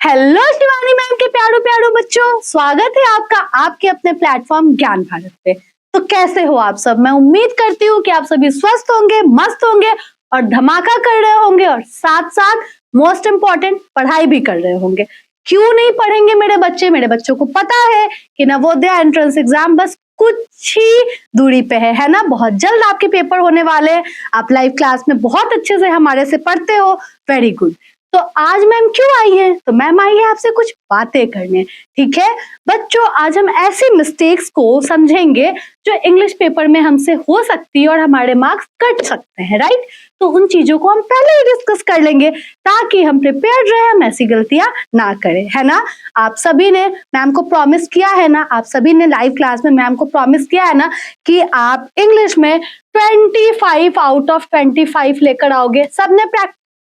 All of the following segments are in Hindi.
हेलो शिवानी मैम के प्यारो प्यारो बच्चों, स्वागत है आपका आपके अपने प्लेटफॉर्म ज्ञान भारत पे। तो कैसे हो आप सब? मैं उम्मीद करती हूँ कि आप सभी स्वस्थ होंगे, मस्त होंगे और धमाका कर रहे होंगे और साथ साथ मोस्ट इम्पोर्टेंट पढ़ाई भी कर रहे होंगे। क्यों नहीं पढ़ेंगे मेरे बच्चे? मेरे बच्चों को पता है कि नवोदय एंट्रेंस एग्जाम बस कुछ ही दूरी पे है ना। बहुत जल्द आपके पेपर होने वाले हैं। आप लाइव क्लास में बहुत अच्छे से हमारे से पढ़ते हो, वेरी गुड। तो आज मैम क्यों आई है? तो मैम आई है आपसे कुछ बातें करने, ठीक है बच्चों। आज हम ऐसी मिस्टेक्स को समझेंगे जो इंग्लिश पेपर में हमसे हो सकती है और हमारे मार्क्स कट सकते हैं, राइट। तो उन चीजों को हम पहले ही डिस्कस कर लेंगे ताकि हम प्रिपेयर्ड रहे, हम ऐसी गलतियां ना करें, है ना। आप सभी ने मैम को प्रॉमिस किया है ना, आप सभी ने लाइव क्लास में मैम को प्रॉमिस किया है ना कि आप इंग्लिश में 25 आउट ऑफ 25 लेकर आओगे। सबने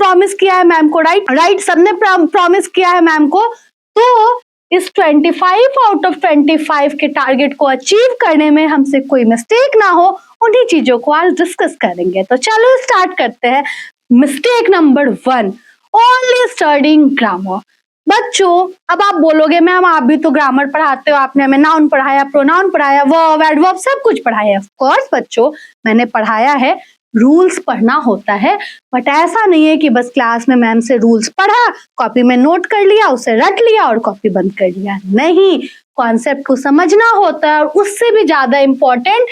प्रॉमिस किया है मैम को, राइट सबने प्रॉमिस किया है मैम को। तो इस 25 आउट ऑफ 25 के टारगेट को अचीव करने में हमसे कोई मिस्टेक ना हो, उन्हीं चीजों को आज डिस्कस करेंगे। तो चलो स्टार्ट करते हैं। Mistake number 1, only studying grammar. बच्चों अब आप बोलोगे मैम आप भी तो ग्रामर पढ़ाते हो, आपने हमें नाउन पढ़ाया, प्रोनाउन पढ़ाया, वर्ब एडवर्ब सब कुछ पढ़ाया। ऑफ कोर्स बच्चों मैंने पढ़ाया है, रूल्स पढ़ना होता है, बट ऐसा नहीं है कि बस क्लास में मैम से रूल्स पढ़ा, कॉपी में नोट कर लिया, उसे रट लिया और कॉपी बंद कर लिया। नहीं, कॉन्सेप्ट को समझना होता है और उससे भी ज्यादा इंपॉर्टेंट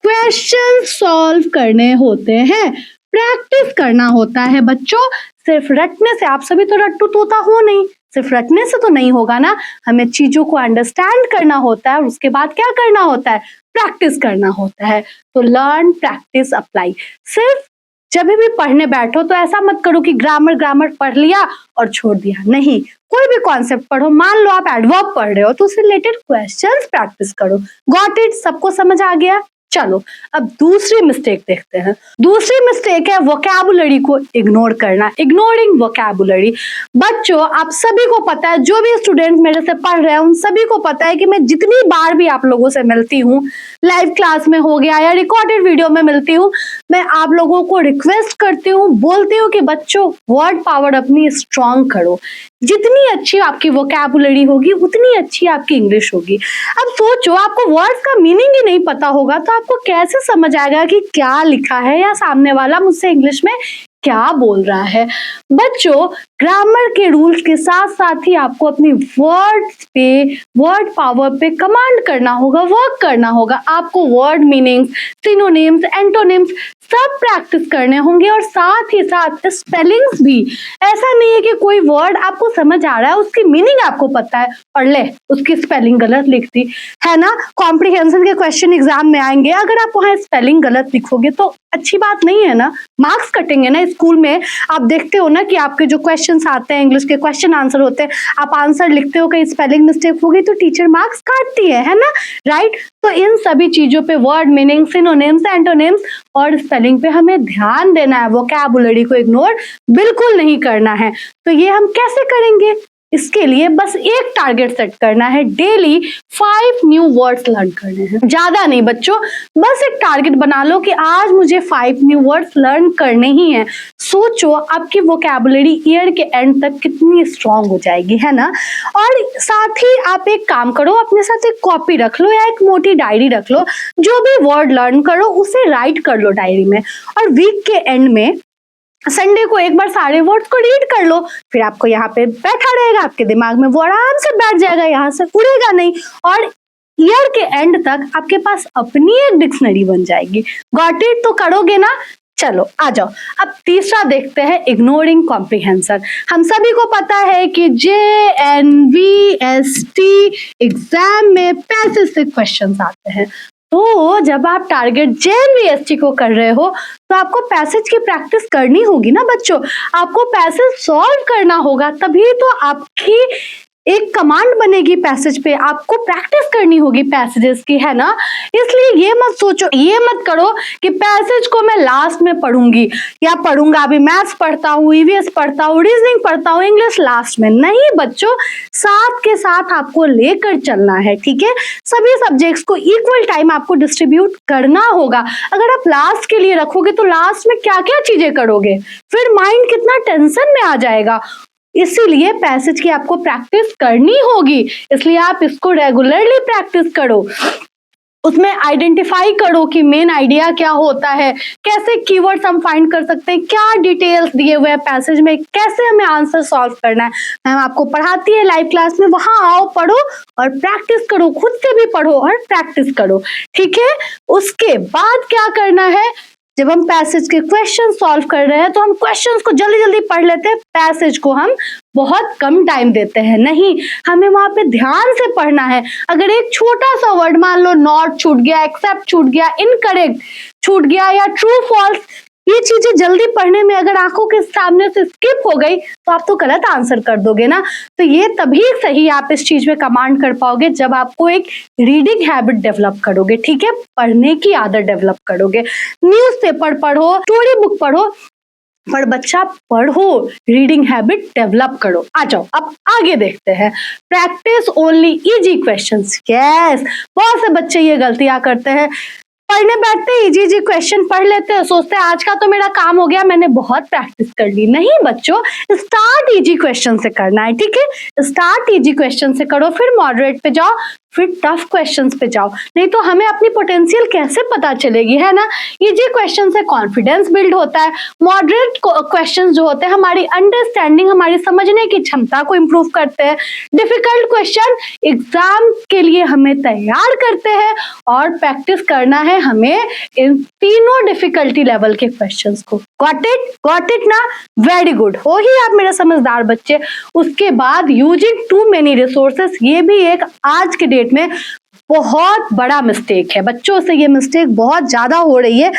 क्वेश्चन सॉल्व करने होते हैं, प्रैक्टिस करना होता है बच्चों। सिर्फ रटने से, आप सभी तो रट्टू तोता हो नहीं, सिर्फ रटने से तो नहीं होगा ना, हमें चीजों को अंडरस्टैंड करना होता है और उसके बाद क्या करना होता है, प्रैक्टिस करना होता है। तो लर्न प्रैक्टिस अप्लाई। सिर्फ जब भी पढ़ने बैठो तो ऐसा मत करो कि ग्रामर पढ़ लिया और छोड़ दिया, नहीं। कोई भी कॉन्सेप्ट पढ़ो, मान लो आप एडवर्ब पढ़ रहे हो तो उससे रिलेटेड क्वेश्चंस प्रैक्टिस करो। Got it? सबको समझ आ गया? चलो अब दूसरी मिस्टेक देखते हैं। दूसरी मिस्टेक है वोकैबुलरी को इग्नोर करना, इग्नोरिंग वोकैबुलरी। बच्चों आप सभी को पता है, जो भी स्टूडेंट मेरे से पढ़ रहे हैं उन सभी को पता है कि मैं जितनी बार भी आप लोगों से मिलती हूँ, लाइव क्लास में हो गया या रिकॉर्डेड वीडियो में मिलती हूँ, मैं आप लोगों को रिक्वेस्ट करती हूँ, बोलती हूँ कि बच्चों वर्ड पावर अपनी स्ट्रॉन्ग करो। जितनी अच्छी आपकी वोकैबुलरी होगी उतनी अच्छी आपकी इंग्लिश होगी। अब सोचो आपको वर्ड्स का मीनिंग ही नहीं पता होगा तो आपको कैसे समझ आएगा कि क्या लिखा है या सामने वाला मुझसे इंग्लिश में क्या बोल रहा है। बच्चों ग्रामर के रूल्स के साथ साथ ही आपको अपनी वर्ड्स पे, वर्ड पावर पे कमांड करना होगा, वर्क करना होगा। आपको वर्ड मीनिंग्स, सिनोनिम्स, एंटोनिम्स सब प्रैक्टिस करने होंगे और साथ ही साथ स्पेलिंग्स भी। ऐसा नहीं है कि कोई वर्ड आपको समझ आ रहा है, उसकी मीनिंग आपको पता है और ले उसकी स्पेलिंग गलत लिख दी, है ना। कॉम्प्रिहेंशन के क्वेश्चन एग्जाम में आएंगे, अगर आप वहां स्पेलिंग गलत लिखोगे तो अच्छी बात नहीं है ना, मार्क्स कटेंगे ना। स्कूल में आप देखते हो ना कि आपके जो क्वेश्चंस आते हैं, इंग्लिश के क्वेश्चन आंसर होते हैं, आप आंसर लिखते हो, कहीं स्पेलिंग मिस्टेक हो गई तो टीचर मार्क्स काटती है ना, राइट। तो इन सभी चीजों पे वर्ड मीनिंग, सिनोनिम्स, एंटोनिम्स और स्पेलिंग पे हमें ध्यान देना है, वोकैबुलरी को इग्नोर बिल्कुल नहीं करना है। तो ये हम कैसे करेंगे? इसके लिए बस एक टारगेट सेट करना है, डेली 5 न्यू वर्ड्स लर्न करने हैं। ज्यादा नहीं बच्चों, बस एक टारगेट बना लो कि आज मुझे 5 न्यू वर्ड्स लर्न करने ही हैं। सोचो आपकी वोकैबुलरी ईयर के एंड तक कितनी स्ट्रांग हो जाएगी, है ना। और साथ ही आप एक काम करो, अपने साथ एक कॉपी रख लो या एक मोटी डायरी रख लो, जो भी वर्ड लर्न करो उसे राइट कर लो डायरी में, और वीक के एंड में संडे को एक बार सारे वर्ड्स को रीड कर लो। फिर आपको यहाँ पे बैठा रहेगा, आपके दिमाग में वो आराम से बैठ जाएगा, यहाँ से उड़ेगा नहीं और ईयर के एंड तक आपके पास अपनी एक डिक्शनरी बन जाएगी। Got it? तो करोगे ना। चलो आ जाओ, अब तीसरा देखते हैं, इग्नोरिंग कॉम्प्रिहेंशन। हम सभी को पता है कि JNVST एग्जाम में पैसेज से क्वेश्चंस आते हैं। तो जब आप टारगेट JNVST को कर रहे हो तो आपको पैसेज की प्रैक्टिस करनी होगी ना बच्चों, आपको पैसेज सॉल्व करना होगा, तभी तो आपकी एक कमांड बनेगी पैसेज पे, आपको प्रैक्टिस करनी होगी पैसेजेस की, है ना। इसलिए ये मत सोचो, ये मत करो कि पैसेज को मैं लास्ट में पढ़ूंगी या पढ़ूंगा, अभी मैथ्स पढ़ता हूँ, EVS पढ़ता हूँ, रीजनिंग पढ़ता हूँ, इंग्लिश लास्ट में। नहीं बच्चों, साथ के साथ आपको लेकर चलना है, ठीक है। सभी सब्जेक्ट्स को इक्वल टाइम आपको डिस्ट्रीब्यूट करना होगा। अगर आप लास्ट के लिए रखोगे तो लास्ट में क्या क्या चीजें करोगे, फिर माइंड कितना टेंशन में आ जाएगा। इसीलिए पैसेज की आपको प्रैक्टिस करनी होगी, इसलिए आप इसको रेगुलरली प्रैक्टिस करो। उसमें आइडेंटिफाई करो कि मेन आइडिया क्या होता है, कैसे कीवर्ड्स हम फाइंड कर सकते हैं, क्या डिटेल्स दिए हुए हैं पैसेज में, कैसे हमें आंसर सॉल्व करना है। मैम आपको पढ़ाती है लाइव क्लास में, वहां आओ, पढ़ो और प्रैक्टिस करो, खुद से भी पढ़ो और प्रैक्टिस करो, ठीक है। उसके बाद क्या करना है, जब हम पैसेज के क्वेश्चन सॉल्व कर रहे हैं तो हम क्वेश्चंस को जल्दी जल्दी पढ़ लेते हैं, पैसेज को हम बहुत कम टाइम देते हैं। नहीं, हमें वहां पे ध्यान से पढ़ना है। अगर एक छोटा सा वर्ड, मान लो नॉट छूट गया, एक्सेप्ट छूट गया, इनकरेक्ट छूट गया या ट्रू फॉल्स, ये चीजें जल्दी पढ़ने में अगर आंखों के सामने से स्किप हो गई तो आप तो गलत आंसर कर दोगे ना। तो ये तभी सही आप इस चीज में कमांड कर पाओगे जब आपको एक रीडिंग हैबिट डेवलप करोगे, ठीक है, पढ़ने की आदत डेवलप करोगे। न्यूज़पेपर पढ़ो, स्टोरी बुक पढ़ो, पर बच्चा पढ़ो, रीडिंग हैबिट डेवलप करो। आ जाओ अब आगे देखते हैं, practice only easy questions. Yes, बहुत से बच्चे ये गलतियां करते हैं, पढ़ने बैठते इजी इजी क्वेश्चन पढ़ लेते हैं, सोचते हैं आज का तो मेरा काम हो गया, मैंने बहुत प्रैक्टिस कर ली। नहीं बच्चों, स्टार्ट इजी क्वेश्चन से करना है, ठीक है, स्टार्ट इजी क्वेश्चन से करो, फिर मॉडरेट पे जाओ, फिर टफ क्वेश्चंस पे जाओ। नहीं तो हमें अपनी पोटेंशियल कैसे पता चलेगी, है ना। इजी क्वेश्चन से कॉन्फिडेंस बिल्ड होता है, मॉडरेट क्वेश्चंस जो होते हैं हमारी अंडरस्टैंडिंग, हमारी समझने की क्षमता को इंप्रूव करते हैं, डिफिकल्ट क्वेश्चन एग्जाम के लिए हमें तैयार करते हैं, और प्रैक्टिस करना है हमें इन तीनों डिफिकल्टी लेवल के क्वेश्चंस को। गॉट इट ना, वेरी गुड, हो ही आप मेरे समझदार बच्चे। उसके बाद यूजिंग टू मेनी रिसोर्सेस, ये भी एक आज के डेट में बहुत बड़ा मिस्टेक है, बच्चों से ये मिस्टेक बहुत ज्यादा हो रही है,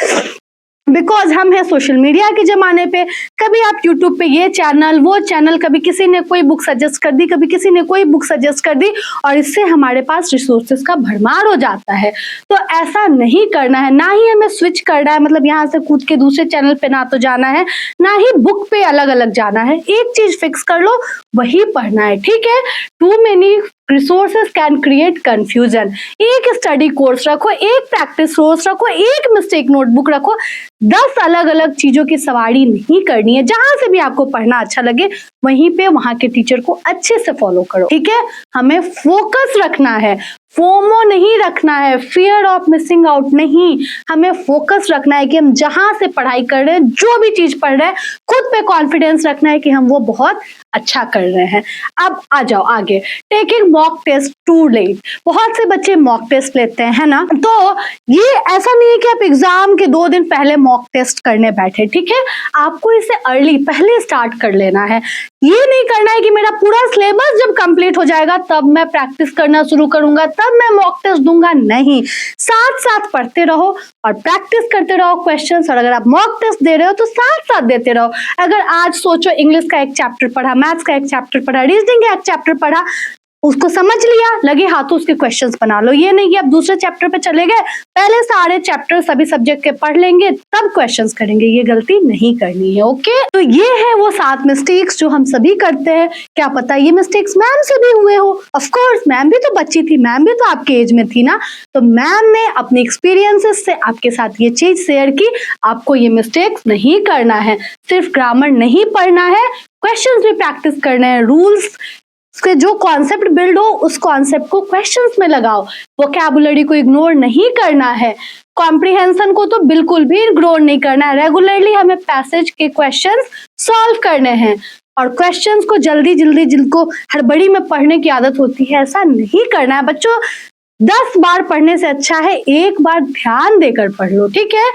बिकॉज हम है सोशल मीडिया के जमाने पे। कभी आप यूट्यूब पे ये चैनल वो चैनल, कभी किसी ने कोई बुक सजेस्ट कर दी, कभी किसी ने कोई बुक सजेस्ट कर दी, और इससे हमारे पास रिसोर्सेज का भरमार हो जाता है। तो ऐसा नहीं करना है, ना ही हमें स्विच करना है, मतलब यहाँ से कूद के दूसरे चैनल पे ना तो जाना है, ना ही बुक पे अलग अलग जाना है। एक चीज फिक्स कर लो, वही पढ़ना है, ठीक है। Too many resources can create confusion. एक स्टडी कोर्स रखो, एक प्रैक्टिस सोर्स रखो, एक मिस्टेक नोटबुक रखो, 10 अलग अलग चीजों की सवारी नहीं करनी है। जहां से भी आपको पढ़ना अच्छा लगे वहीं पे वहां के टीचर को अच्छे से फॉलो करो, ठीक है। हमें फोकस रखना है, फोमो नहीं रखना है, फियर ऑफ मिसिंग आउट नहीं, हमें फोकस रखना है कि हम जहां से पढ़ाई कर रहे हैं, जो भी चीज पढ़ रहे हैं, खुद पे कॉन्फिडेंस रखना है कि हम वो बहुत अच्छा कर रहे हैं। अब आ जाओ आगे, taking mock test too late. बहुत से बच्चे मॉक टेस्ट लेते हैं, है ना। तो ये ऐसा नहीं है कि आप एग्जाम के 2 दिन पहले मॉक टेस्ट करने बैठे, ठीक है, आपको इसे अर्ली पहले स्टार्ट कर लेना है। ये नहीं करना है कि मेरा पूरा सिलेबस जब कंप्लीट हो जाएगा तब मैं प्रैक्टिस करना शुरू करूंगा, तब मैं मॉक टेस्ट दूंगा। नहीं, साथ साथ पढ़ते रहो और प्रैक्टिस करते रहो क्वेश्चंस, और अगर आप मॉक टेस्ट दे रहे हो तो साथ साथ देते रहो। अगर आज सोचो इंग्लिश का एक चैप्टर पढ़ा, मैथ्स का एक चैप्टर पढ़ा, रीजनिंग का एक चैप्टर पढ़ा, उसको समझ लिया, लगे हाथों उसके क्वेश्चंस बना लो। ये नहीं कि आप दूसरे चैप्टर पे चले गए, पहले सारे चैप्टर सभी सब्जेक्ट के पढ़ लेंगे तब क्वेश्चंस करेंगे, ये गलती नहीं करनी है, ओके। तो ये है वो 7 मिस्टेक्स जो हम सभी करते हैं। क्या पता ये मिस्टेक्स मैम से भी हुए हो, ऑफ कोर्स मैम भी तो बच्ची थी, मैम भी तो आपके एज में थी ना, तो मैम ने अपने एक्सपीरियंसेस से आपके साथ ये चीज शेयर की। आपको ये मिस्टेक्स नहीं करना है, सिर्फ ग्रामर नहीं पढ़ना है, क्वेश्चंस भी प्रैक्टिस करने हैं, रूल्स उसके जो कॉन्सेप्ट बिल्ड हो उस कॉन्सेप्ट को क्वेश्चंस में लगाओ, वोकैबुलरी को इग्नोर नहीं करना है, कॉम्प्रिहेंशन को तो बिल्कुल भी इग्नोर नहीं करना है। रेगुलरली हमें पैसेज के क्वेश्चंस सॉल्व करने हैं, और क्वेश्चंस को जल्दी जल्दी जिनको हड़बड़ी में पढ़ने की आदत होती है ऐसा नहीं करना है बच्चों। 10 बार पढ़ने से अच्छा है एक बार ध्यान देकर पढ़ लो, ठीक है।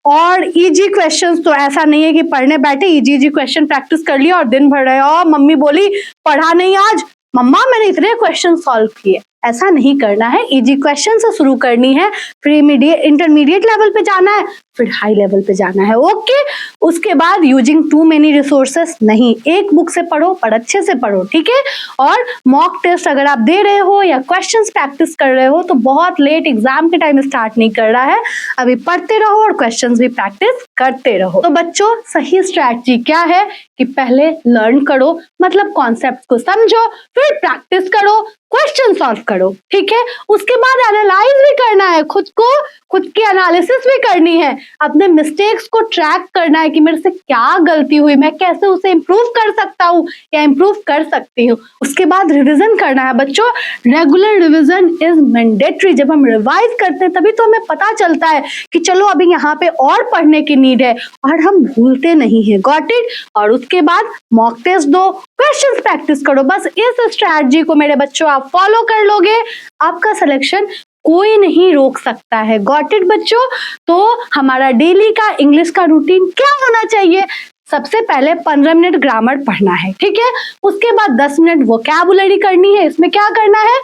और इजी क्वेश्चंस तो ऐसा नहीं है कि पढ़ने बैठे इजी क्वेश्चन प्रैक्टिस कर लिया और दिन भर रहे हो, मम्मी बोली पढ़ा नहीं आज, मम्मा मैंने इतने क्वेश्चन सॉल्व किए, ऐसा नहीं करना है। इजी क्वेश्चन से शुरू करनी है, फिर इंटरमीडिएट लेवल पे जाना है, फिर हाई लेवल पे जाना है, ओके। उसके बाद यूजिंग टू मेनी रिसोर्सेस नहीं, एक बुक से पढ़ो पर अच्छे से पढ़ो, ठीक है। और मॉक टेस्ट अगर आप दे रहे हो या क्वेश्चंस प्रैक्टिस कर रहे हो तो बहुत लेट एग्जाम के टाइम स्टार्ट नहीं कर रहा है, अभी पढ़ते रहो और क्वेश्चंस भी प्रैक्टिस करते रहो। तो बच्चों सही स्ट्रैटेजी क्या है कि पहले लर्न करो, मतलब कॉन्सेप्ट को समझो, फिर प्रैक्टिस करो, क्वेश्चन सॉल्व करो, ठीक है। उसके बाद एनालाइज भी करना है खुद को, खुद की एनालिसिस भी करनी है, अपने मिस्टेक्स को ट्रैक करना है कि मेरे से क्या गलती हुई, मैं कैसे उसे इंप्रूव कर सकता हूँ या इंप्रूव कर सकती हूँ। उसके बाद रिवीजन करना है बच्चों, रेगुलर रिवीजन इज मैंडेटरी। जब हम रिवाइज करते हैं तभी तो हमें पता चलता है कि चलो अभी यहाँ पे और पढ़ने की नीड है, और हम भूलते नहीं है। Got it. और उसके बाद मॉक टेस्ट दो, क्वेश्चंस प्रैक्टिस करो। बस इस स्ट्रैटेजी को मेरे बच्चों आप फॉलो कर लोगे, आपका सिलेक्शन कोई नहीं रोक सकता है। गॉट इट बच्चों। तो हमारा डेली का इंग्लिश का रूटीन क्या होना चाहिए? सबसे पहले 15 मिनट ग्रामर पढ़ना है, ठीक है। उसके बाद 10 मिनट वोकैबुलरी करनी है। इसमें क्या करना है?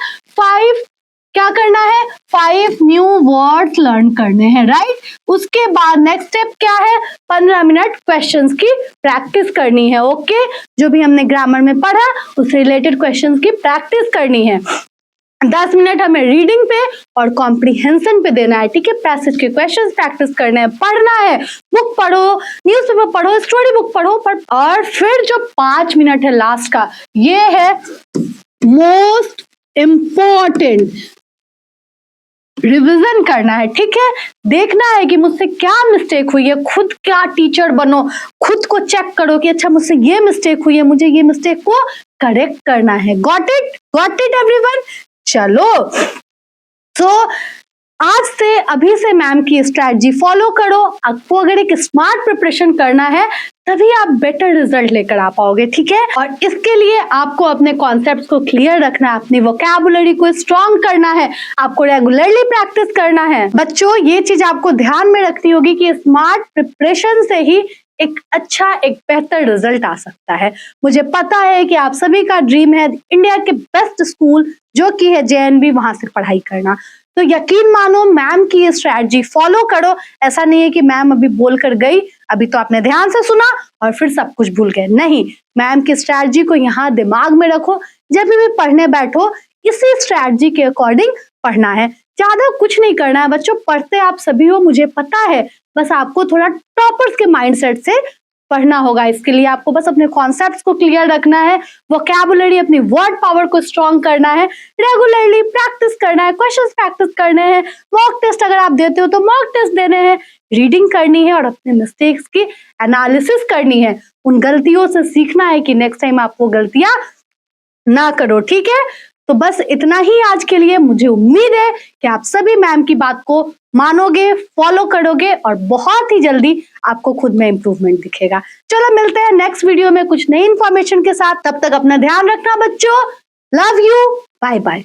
5 न्यू वर्ड्स लर्न करने हैं, राइट। उसके बाद नेक्स्ट स्टेप क्या है? 15 मिनट क्वेश्चंस की प्रैक्टिस करनी है। ओके, जो भी हमने ग्रामर में पढ़ा उससे रिलेटेड क्वेश्चंस की प्रैक्टिस करनी है। 10 मिनट हमें रीडिंग पे और कॉम्प्रिहेंशन पे देना है, ठीक है। पैसेज के क्वेश्चंस प्रैक्टिस करने हैं, पढ़ना है, बुक पढ़ो, न्यूज़पेपर पढ़ो, स्टोरी बुक पढ़ो, और फिर जो 5 मिनट है लास्ट का, ये है मोस्ट इम्पोर्टेंट, रिवीजन करना है, ठीक है। देखना है कि मुझसे क्या मिस्टेक हुई है, खुद क्या टीचर बनो, खुद को चेक करो कि अच्छा मुझसे ये मिस्टेक हुई है, मुझे ये मिस्टेक को करेक्ट करना है। Got it everyone. चलो, तो आज से अभी से मैम की स्ट्रैटेजी फॉलो करो। आपको अगर एक स्मार्ट प्रिपरेशन करना है तभी आप बेटर रिजल्ट लेकर आ पाओगे, ठीक है। और इसके लिए आपको अपने कॉन्सेप्ट्स को क्लियर रखना है, अपनी वोकैबुलरी को स्ट्रॉन्ग करना है, आपको रेगुलरली प्रैक्टिस करना है। बच्चों ये चीज आपको ध्यान में रखनी होगी कि स्मार्ट प्रिपरेशन से ही एक बेहतर रिजल्ट आ सकता है। मुझे पता है कि आप सभी का ड्रीम है इंडिया के बेस्ट स्कूल जो कि है JNV, वहां से पढ़ाई करना। तो यकीन मानो मैम की ये स्ट्रैटेजी फॉलो करो। ऐसा नहीं है कि मैम अभी बोल कर गई, अभी तो आपने ध्यान से सुना और फिर सब कुछ भूल गए, नहीं। मैम की स्ट्रैटेजी को यहाँ दिमाग में रखो, जब भी पढ़ने बैठो इसी स्ट्रैटेजी के अकॉर्डिंग पढ़ना है। ज्यादा कुछ नहीं करना है बच्चों, पढ़ते आप सभी हो मुझे पता है, बस आपको थोड़ा टॉपर्स के माइंडसेट से पढ़ना होगा। इसके लिए आपको बस अपने कॉन्सेप्ट्स को क्लियर रखना है, वोकैबुलरी, अपनी वर्ड पावर को स्ट्रॉन्ग करना है, रेगुलरली प्रैक्टिस करना है, क्वेश्चंस प्रैक्टिस करने हैं, मॉक टेस्ट अगर आप देते हो तो मॉक टेस्ट देने हैं, रीडिंग करनी है और अपने मिस्टेक्स की एनालिसिस करनी है। उन गलतियों से सीखना है कि नेक्स्ट टाइम आप वो गलतियां ना करो, ठीक है। तो बस इतना ही आज के लिए। मुझे उम्मीद है कि आप सभी मैम की बात को मानोगे, फॉलो करोगे और बहुत ही जल्दी आपको खुद में इंप्रूवमेंट दिखेगा। चलो मिलते हैं नेक्स्ट वीडियो में कुछ नई इंफॉर्मेशन के साथ। तब तक अपना ध्यान रखना बच्चों। Love you, bye bye.